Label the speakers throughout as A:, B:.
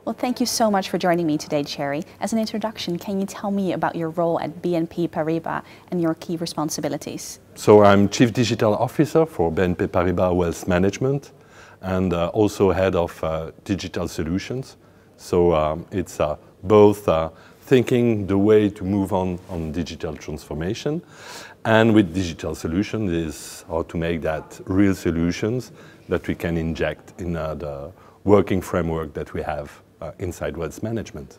A: Well, thank you so much for joining me today, Thierry. As an introduction, can you tell me about your role at BNP Paribas and your key responsibilities?
B: So I'm Chief Digital Officer for BNP Paribas Wealth Management and also Head of Digital Solutions. So it's both thinking the way to move on digital transformation, and with digital solutions is how to make that real solutions that we can inject in the working framework that we have inside wealth management.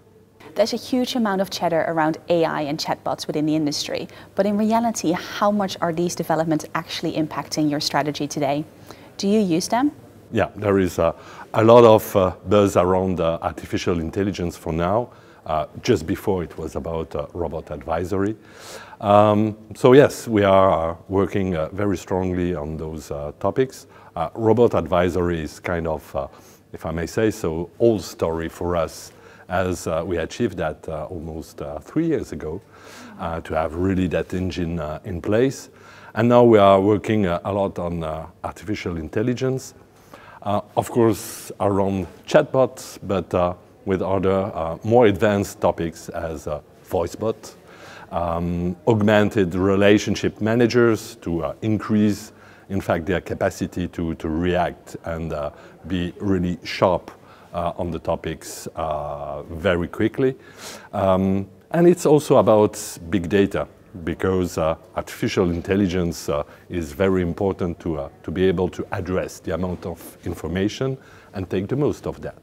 A: There's a huge amount of chatter around AI and chatbots within the industry, but in reality, how much are these developments actually impacting your strategy today? Do you use them?
B: Yeah, there is a lot of buzz around artificial intelligence for now. Just before it was about robot advisory. So yes, we are working very strongly on those topics. Robot advisory is kind of, if I may say so, old story for us, as we achieved that almost 3 years ago to have really that engine in place. And now we are working a lot on artificial intelligence, of course around chatbots, but with other more advanced topics as voice bot, augmented relationship managers to increase, in fact, their capacity to react and be really sharp on the topics very quickly. And it's also about big data, because artificial intelligence is very important to be able to address the amount of information and take the most of that.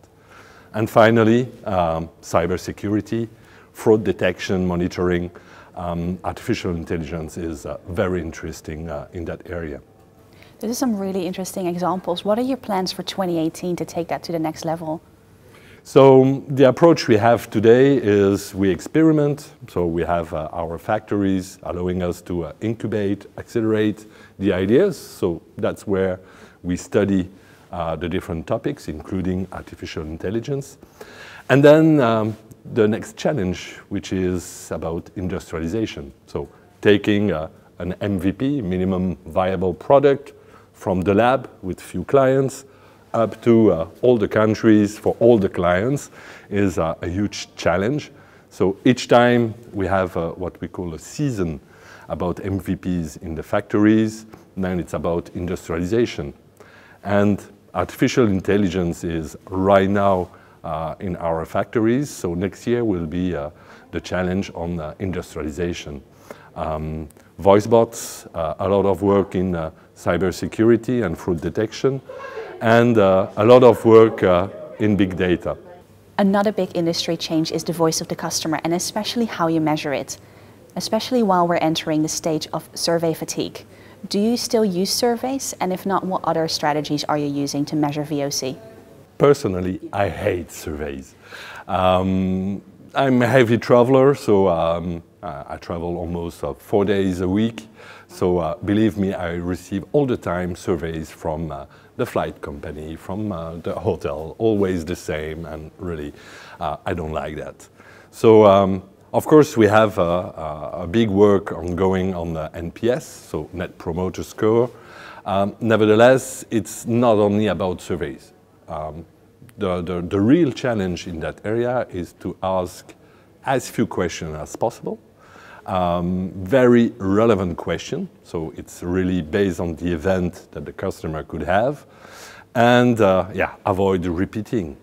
B: And finally, cybersecurity, fraud detection, monitoring. Artificial intelligence is very interesting in that area.
A: Those are some really interesting examples. What are your plans for 2018 to take that to the next level?
B: So the approach we have today is we experiment. So we have our factories allowing us to incubate, accelerate the ideas. So that's where we study the different topics, including artificial intelligence. And then the next challenge, which is about industrialization. So taking an MVP, minimum viable product, from the lab with few clients up to all the countries for all the clients is a huge challenge. So each time we have what we call a season about MVPs in the factories, then it's about industrialization. And artificial intelligence is right now in our factories, so next year will be the challenge on industrialization. Voice bots, a lot of work in cybersecurity and fraud detection, and a lot of work in big data.
A: Another big industry change is the voice of the customer, and especially how you measure it, especially while we're entering the stage of survey fatigue. Do you still use surveys? And if not, what other strategies are you using to measure VOC?
B: Personally, I hate surveys. I'm a heavy traveler, so I travel almost 4 days a week. So believe me, I receive all the time surveys from the flight company, from the hotel, always the same, and really, I don't like that. So of course, we have a big work ongoing on the NPS, so Net Promoter Score. Nevertheless, it's not only about surveys. The real challenge in that area is to ask as few questions as possible. Very relevant question, so it's really based on the event that the customer could have, and avoid repeating.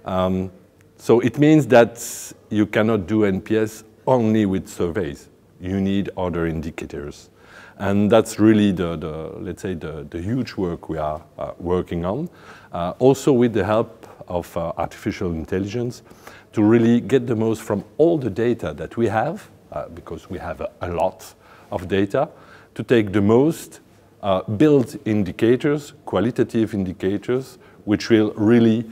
B: So it means that you cannot do NPS only with surveys. You need other indicators. And that's really let's say the huge work we are working on. Also with the help of artificial intelligence to really get the most from all the data that we have, because we have a lot of data, to take the most, build indicators, qualitative indicators, which will really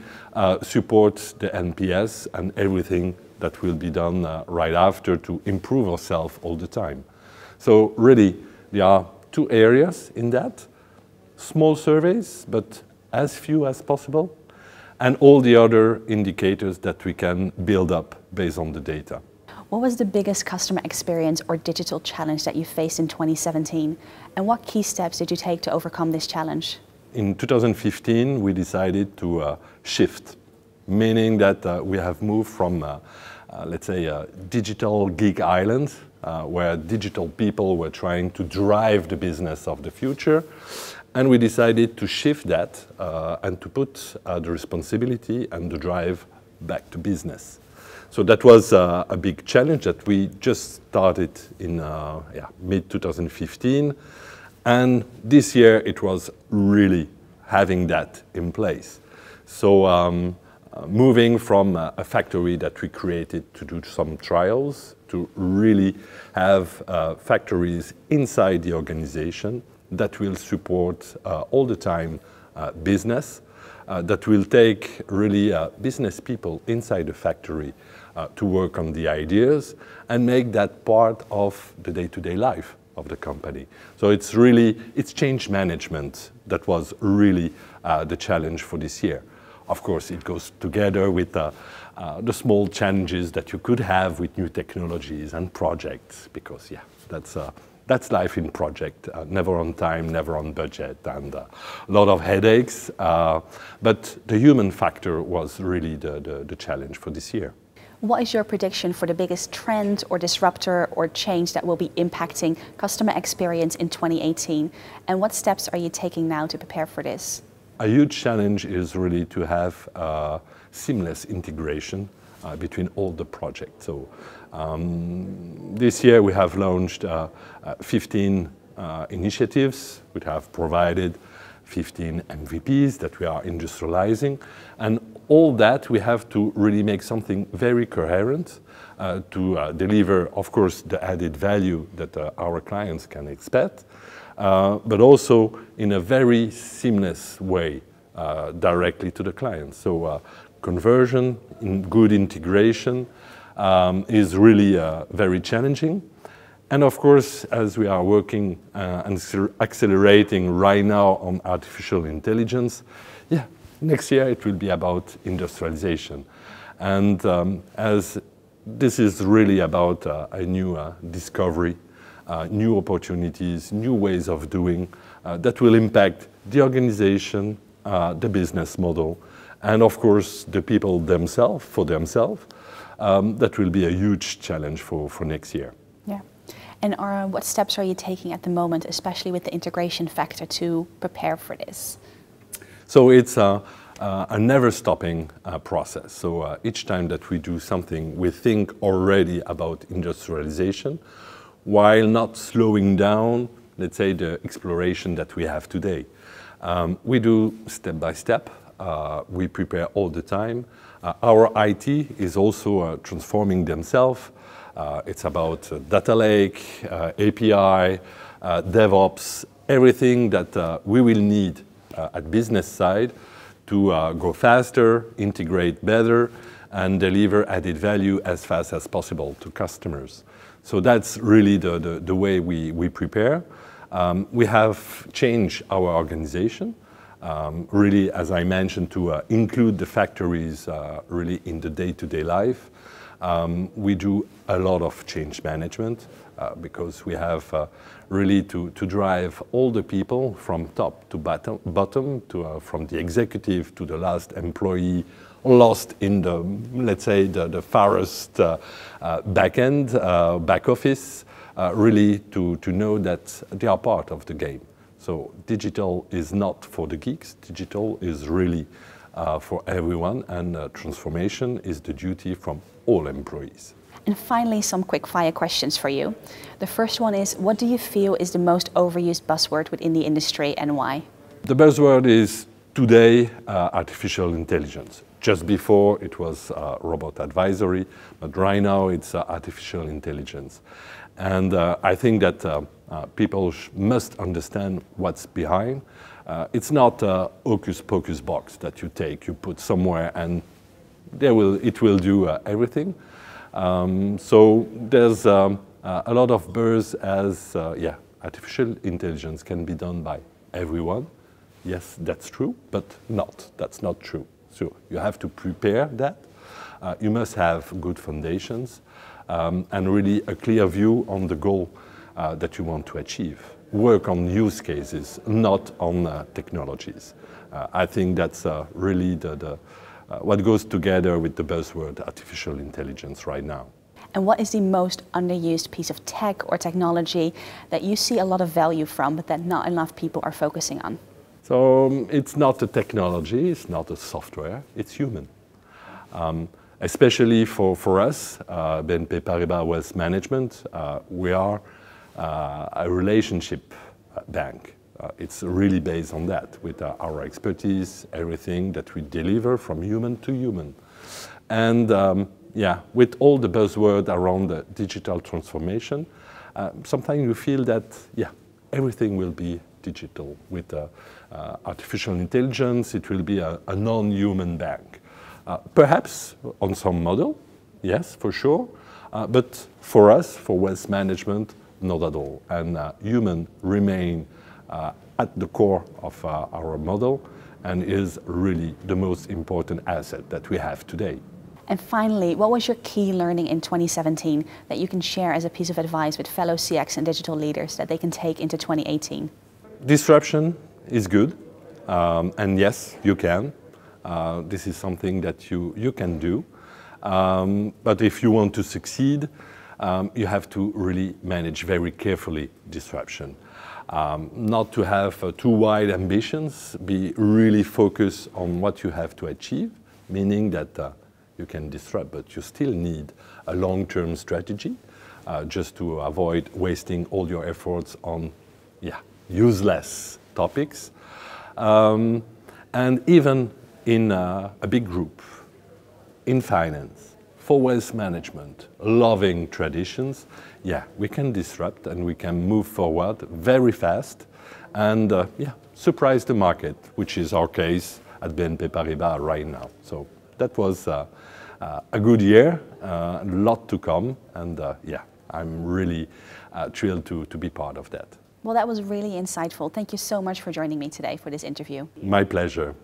B: support the NPS and everything that will be done right after to improve ourselves all the time. So really, there are two areas in that. Small surveys, but as few as possible, and all the other indicators that we can build up based on the data.
A: What was the biggest customer experience or digital challenge that you faced in 2017? And what key steps did you take to overcome this challenge?
B: In 2015, we decided to shift meaning that we have moved from, let's say, a digital geek island, where digital people were trying to drive the business of the future. And we decided to shift that and to put the responsibility and the drive back to business. So that was a big challenge that we just started in mid-2015. And this year it was really having that in place. So moving from a factory that we created to do some trials to really have factories inside the organization that will support all the time business, that will take really business people inside the factory to work on the ideas and make that part of the day-to-day life of the company. So it's change management that was really the challenge for this year. Of course, it goes together with the small challenges that you could have with new technologies and projects, because that's life in project, never on time, never on budget, and a lot of headaches. But the human factor was really the challenge for this year.
A: What is your prediction for the biggest trend or disruptor or change that will be impacting customer experience in 2018? And what steps are you taking now to prepare for this?
B: A huge challenge is really to have seamless integration between all the projects. So this year we have launched 15 initiatives. We have provided 15 MVPs that we are industrializing. And all that we have to really make something very coherent to deliver, of course, the added value that our clients can expect, but also in a very seamless way directly to the client. So conversion, good integration is really very challenging. And of course, as we are working and accelerating right now on artificial intelligence, next year it will be about industrialization. And as this is really about a new discovery, new opportunities, new ways of doing that will impact the organization, the business model, and of course the people themselves, that will be a huge challenge for next year.
A: Yeah. And what steps are you taking at the moment, especially with the integration factor, to prepare for this?
B: So it's a never-stopping process. So each time that we do something, we think already about industrialization, while not slowing down, let's say, the exploration that we have today. We do step by step. We prepare all the time. Our IT is also transforming themselves. It's about data lake, API, DevOps, everything that we will need at business side to go faster, integrate better, and deliver added value as fast as possible to customers. So that's really the way we prepare. We have changed our organization, really, as I mentioned, to include the factories really in the day-to-day life. We do a lot of change management because we have really to drive all the people from top to bottom, from the executive to the last employee, lost in the, let's say, the farthest back end, back office, really to know that they are part of the game. So digital is not for the geeks. Digital is really for everyone, and transformation is the duty from all employees.
A: And finally, some quick fire questions for you. The first one is, what do you feel is the most overused buzzword within the industry and why?
B: The buzzword is today artificial intelligence. Just before it was robot advisory, but right now it's artificial intelligence. And I think that people must understand what's behind. It's not a hocus pocus box that you take, you put somewhere and it will do everything. So there's a lot of buzz as, artificial intelligence can be done by everyone. Yes, that's true, but that's not true. So you have to prepare that. You must have good foundations and really a clear view on the goal that you want to achieve. Work on use cases, not on technologies. I think that's really what goes together with the buzzword artificial intelligence right now.
A: And what is the most underused piece of tech or technology that you see a lot of value from, but that not enough people are focusing on?
B: So it's not a technology, it's not a software, it's human. Especially for us, BNP Paribas Wealth Management, we are a relationship bank. It's really based on that, with our expertise, everything that we deliver from human to human. And yeah, with all the buzzword around the digital transformation, sometimes you feel that, yeah, everything will be digital. With artificial intelligence, it will be a non-human bank. Perhaps on some model, yes, for sure. But for us, for wealth management, not at all. And human remain at the core of our model and is really the most important asset that we have today.
A: And finally, what was your key learning in 2017 that you can share as a piece of advice with fellow CX and digital leaders that they can take into 2018?
B: Disruption is good, and yes, you can. This is something that you can do. But if you want to succeed, you have to really manage very carefully disruption. Not to have too wide ambitions, be really focused on what you have to achieve, meaning that you can disrupt, but you still need a long-term strategy just to avoid wasting all your efforts on useless topics. And even in a big group, in finance, for wealth management, loving traditions, yeah, we can disrupt and we can move forward very fast and surprise the market, which is our case at BNP Paribas right now. So that was a good year, a lot to come, and yeah, I'm really thrilled to be part of that.
A: Well, that was really insightful. Thank you so much for joining me today for this interview.
B: My pleasure.